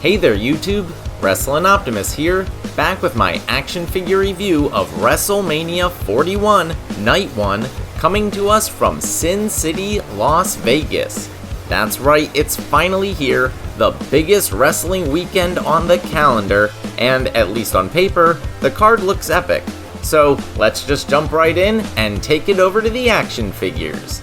Hey there YouTube, WrestlingOptimus here, back with my action figure review of WrestleMania 41, Night 1, coming to us from Sin City, Las Vegas. That's right, it's finally here, the biggest wrestling weekend on the calendar, and at least on paper, the card looks epic. So let's just jump right in and take it over to the action figures.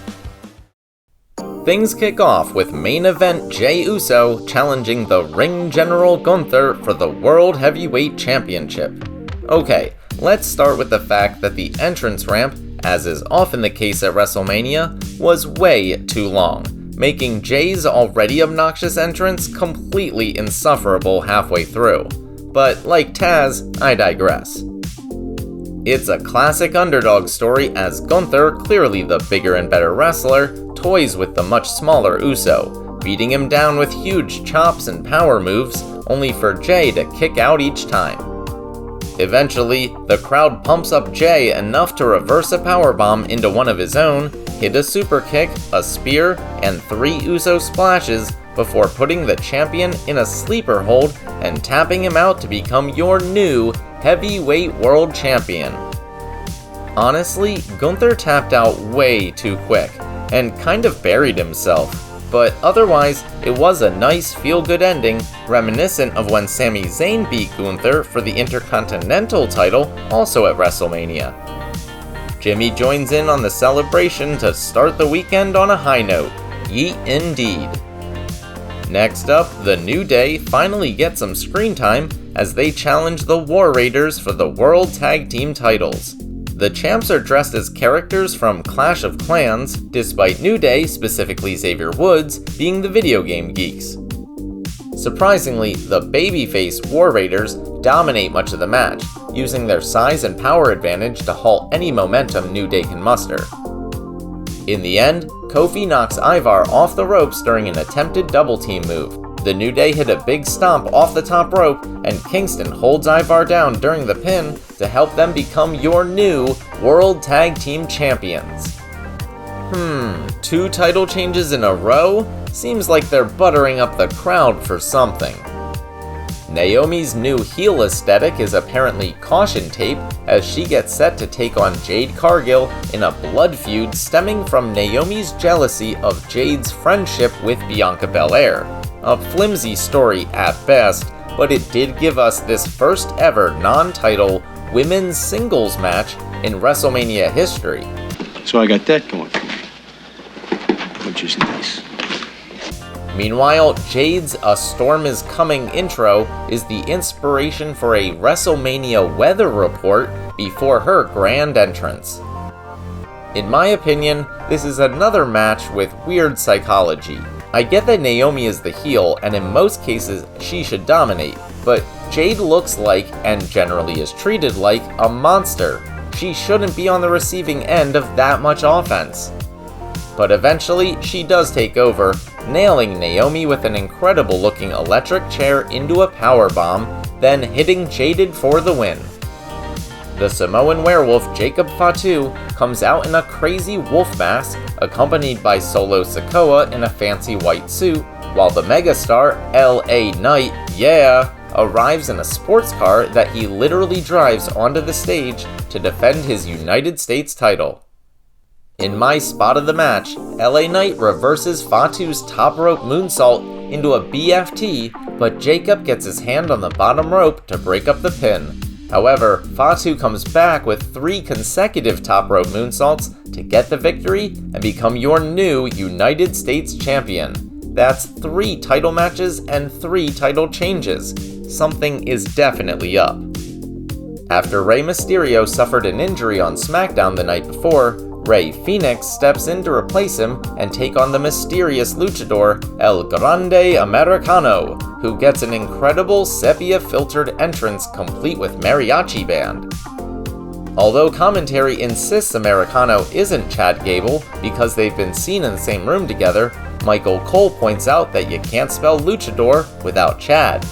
Things kick off with main event Jey Uso challenging the Ring General Gunther for the World Heavyweight Championship. Okay, let's start with the fact that the entrance ramp, as is often the case at WrestleMania, was way too long, making Jey's already obnoxious entrance completely insufferable halfway through. But like Taz, I digress. It's a classic underdog story as Gunther, clearly the bigger and better wrestler, toys with the much smaller Uso, beating him down with huge chops and power moves, only for Jey to kick out each time. Eventually, the crowd pumps up Jey enough to reverse a powerbomb into one of his own, hit a super kick, a spear, and 3 Uso splashes before putting the champion in a sleeper hold and tapping him out to become your new heavyweight world champion. Honestly, Gunther tapped out way too quick and kind of buried himself, but otherwise it was a nice feel-good ending, reminiscent of when Sami Zayn beat Gunther for the Intercontinental title also at WrestleMania. Jimmy joins in on the celebration to start the weekend on a high note. Yeet indeed. Next up, the New Day finally get some screen time as they challenge the War Raiders for the World Tag Team titles. The champs are dressed as characters from Clash of Clans, despite New Day, specifically Xavier Woods, being the video game geeks. Surprisingly, the babyface War Raiders dominate much of the match, using their size and power advantage to halt any momentum New Day can muster. In the end, Kofi knocks Ivar off the ropes during an attempted double team move. The New Day hit a big stomp off the top rope, and Kingston holds Ivar down during the pin to help them become your new World Tag Team Champions. 2 title changes in a row? Seems like they're buttering up the crowd for something. Naomi's new heel aesthetic is apparently caution tape as she gets set to take on Jade Cargill in a blood feud stemming from Naomi's jealousy of Jade's friendship with Bianca Belair. A flimsy story at best, but it did give us this first ever non-title women's singles match in WrestleMania history. So I got that going for me, which is nice. Meanwhile, Jade's A Storm Is Coming intro is the inspiration for a WrestleMania weather report before her grand entrance. In my opinion, this is another match with weird psychology. I get that Naomi is the heel, and in most cases she should dominate, but Jade looks like, and generally is treated like, a monster. She shouldn't be on the receiving end of that much offense. But eventually, she does take over, nailing Naomi with an incredible looking electric chair into a powerbomb, then hitting Jaded for the win. The Samoan werewolf Jacob Fatu comes out in a crazy wolf mask, accompanied by Solo Sikoa in a fancy white suit, while the megastar LA Knight, arrives in a sports car that he literally drives onto the stage to defend his United States title. In my spot of the match, LA Knight reverses Fatu's top rope moonsault into a BFT, but Jacob gets his hand on the bottom rope to break up the pin. However, Fatu comes back with 3 consecutive top rope moonsaults to get the victory and become your new United States champion. That's 3 title matches and 3 title changes. Something is definitely up. After Rey Mysterio suffered an injury on SmackDown the night before, Rey Fenix steps in to replace him and take on the mysterious luchador El Grande Americano, who gets an incredible sepia-filtered entrance complete with mariachi band. Although commentary insists Americano isn't Chad Gable because they've been seen in the same room together, Michael Cole points out that you can't spell luchador without Chad.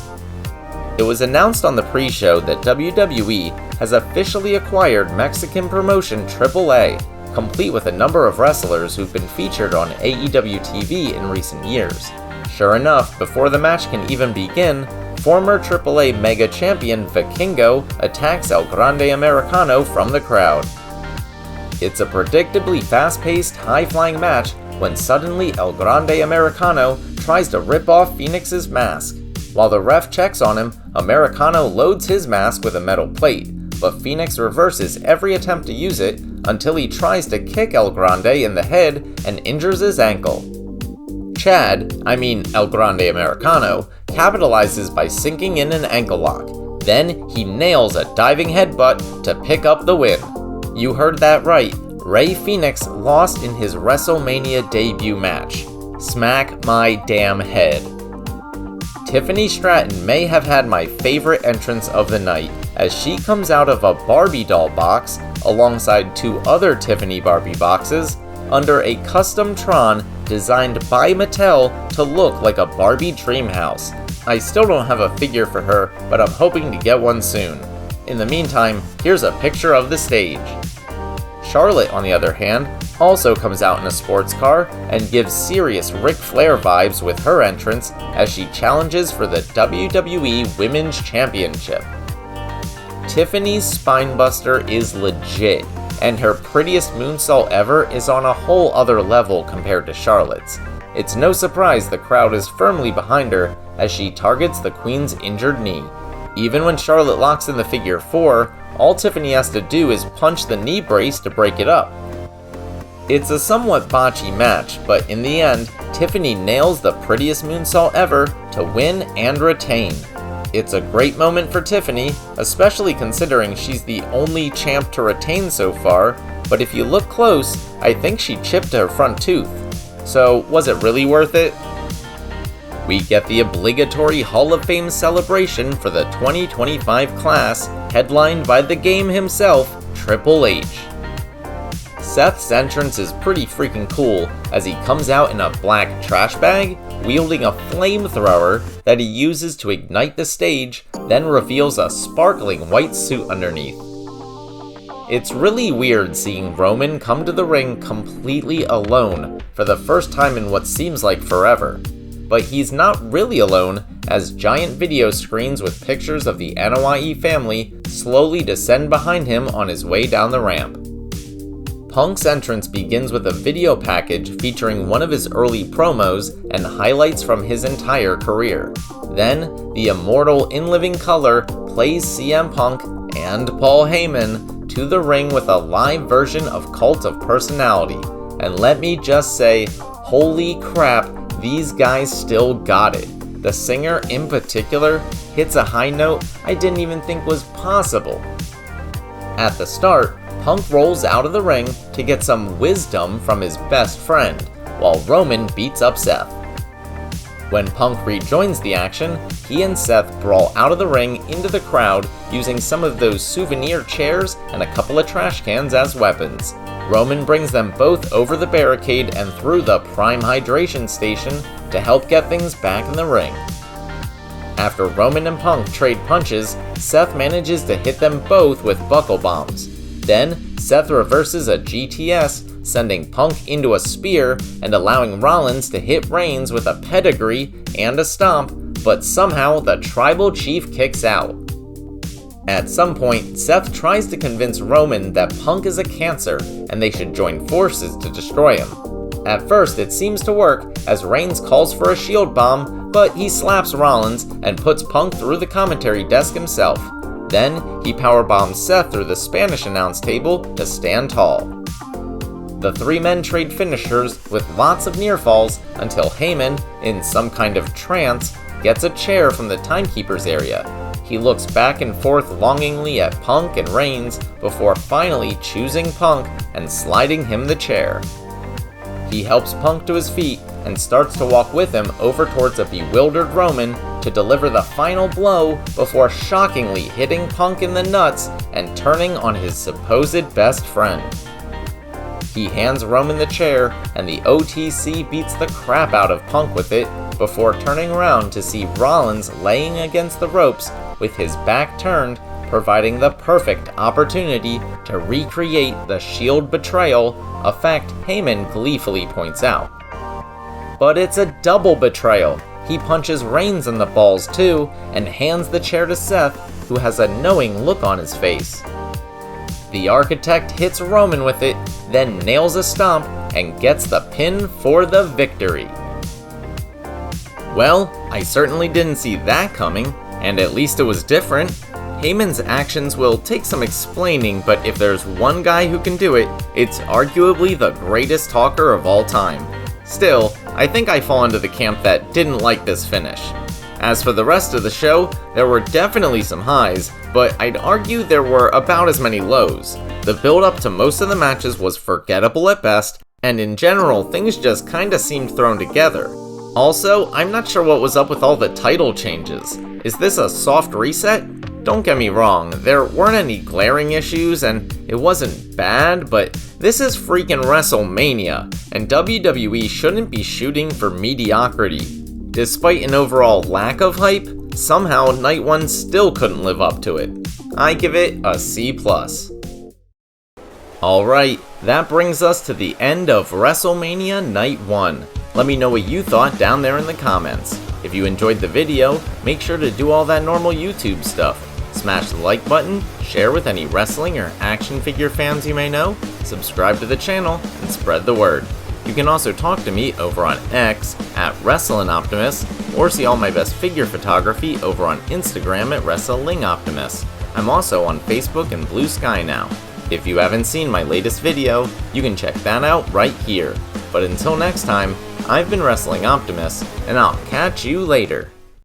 It was announced on the pre-show that WWE has officially acquired Mexican promotion AAA, complete with a number of wrestlers who've been featured on AEW TV in recent years. Sure enough, before the match can even begin, former AAA Mega Champion Vikingo attacks El Grande Americano from the crowd. It's a predictably fast-paced, high-flying match when suddenly El Grande Americano tries to rip off Phoenix's mask. While the ref checks on him, Americano loads his mask with a metal plate, but Phoenix reverses every attempt to use it until he tries to kick El Grande in the head and injures his ankle. El Grande Americano, capitalizes by sinking in an ankle lock. Then he nails a diving headbutt to pick up the win. You heard that right, Rey Fenix lost in his WrestleMania debut match. Smack my damn head. Tiffany Stratton may have had my favorite entrance of the night, as she comes out of a Barbie doll box alongside two other Tiffany Barbie boxes under a custom Tron designed by Mattel to look like a Barbie dream house. I still don't have a figure for her, but I'm hoping to get one soon. In the meantime, here's a picture of the stage. Charlotte, on the other hand, also comes out in a sports car and gives serious Ric Flair vibes with her entrance as she challenges for the WWE Women's Championship. Tiffany's spinebuster is legit, and her prettiest moonsault ever is on a whole other level compared to Charlotte's. It's no surprise the crowd is firmly behind her as she targets the Queen's injured knee. Even when Charlotte locks in the figure 4, all Tiffany has to do is punch the knee brace to break it up. It's a somewhat botchy match, but in the end, Tiffany nails the prettiest moonsault ever to win and retain. It's a great moment for Tiffany, especially considering she's the only champ to retain so far, but if you look close, I think she chipped her front tooth. So, was it really worth it? We get the obligatory Hall of Fame celebration for the 2025 class, headlined by the game himself, Triple H. Seth's entrance is pretty freaking cool as he comes out in a black trash bag, wielding a flamethrower that he uses to ignite the stage, then reveals a sparkling white suit underneath. It's really weird seeing Roman come to the ring completely alone for the first time in what seems like forever. But he's not really alone, as giant video screens with pictures of the NOIE family slowly descend behind him on his way down the ramp. Punk's entrance begins with a video package featuring one of his early promos and highlights from his entire career. Then, the immortal In Living Color plays CM Punk and Paul Heyman to the ring with a live version of Cult of Personality. And let me just say, holy crap, these guys still got it. The singer, in particular, hits a high note I didn't even think was possible. At the start, Punk rolls out of the ring to get some wisdom from his best friend, while Roman beats up Seth. When Punk rejoins the action, he and Seth brawl out of the ring into the crowd using some of those souvenir chairs and a couple of trash cans as weapons. Roman brings them both over the barricade and through the Prime Hydration station to help get things back in the ring. After Roman and Punk trade punches, Seth manages to hit them both with buckle bombs. Then, Seth reverses a GTS, sending Punk into a spear and allowing Rollins to hit Reigns with a pedigree and a stomp, but somehow the Tribal Chief kicks out. At some point, Seth tries to convince Roman that Punk is a cancer and they should join forces to destroy him. At first, it seems to work as Reigns calls for a shield bomb, but he slaps Rollins and puts Punk through the commentary desk himself. Then, he powerbombs Seth through the Spanish announce table to stand tall. The three men trade finishers with lots of near falls until Heyman, in some kind of trance, gets a chair from the timekeeper's area. He looks back and forth longingly at Punk and Reigns before finally choosing Punk and sliding him the chair. He helps Punk to his feet and starts to walk with him over towards a bewildered Roman to deliver the final blow before shockingly hitting Punk in the nuts and turning on his supposed best friend. He hands Roman the chair and the OTC beats the crap out of Punk with it before turning around to see Rollins laying against the ropes with his back turned, providing the perfect opportunity to recreate the Shield betrayal, a fact Heyman gleefully points out. But it's a double betrayal. He punches Reigns in the balls too, and hands the chair to Seth, who has a knowing look on his face. The Architect hits Roman with it, then nails a stomp, and gets the pin for the victory. Well, I certainly didn't see that coming, and at least it was different. Heyman's actions will take some explaining, but if there's one guy who can do it, it's arguably the greatest talker of all time. Still, I think I fall into the camp that didn't like this finish. As for the rest of the show, there were definitely some highs, but I'd argue there were about as many lows. The build up to most of the matches was forgettable at best, and in general, things just kinda seemed thrown together. Also, I'm not sure what was up with all the title changes. Is this a soft reset? Don't get me wrong, there weren't any glaring issues and it wasn't bad, but this is freaking WrestleMania, and WWE shouldn't be shooting for mediocrity. Despite an overall lack of hype, somehow Night 1 still couldn't live up to it. I give it a C+. Alright, that brings us to the end of WrestleMania Night 1. Let me know what you thought down there in the comments. If you enjoyed the video, make sure to do all that normal YouTube stuff. Smash the like button, share with any wrestling or action figure fans you may know, subscribe to the channel, and spread the word. You can also talk to me over on X at WrestlingOptimus, or see all my best figure photography over on Instagram at WrestlingOptimus. I'm also on Facebook and Blue Sky now. If you haven't seen my latest video, you can check that out right here. But until next time, I've been Wrestling Optimus, and I'll catch you later.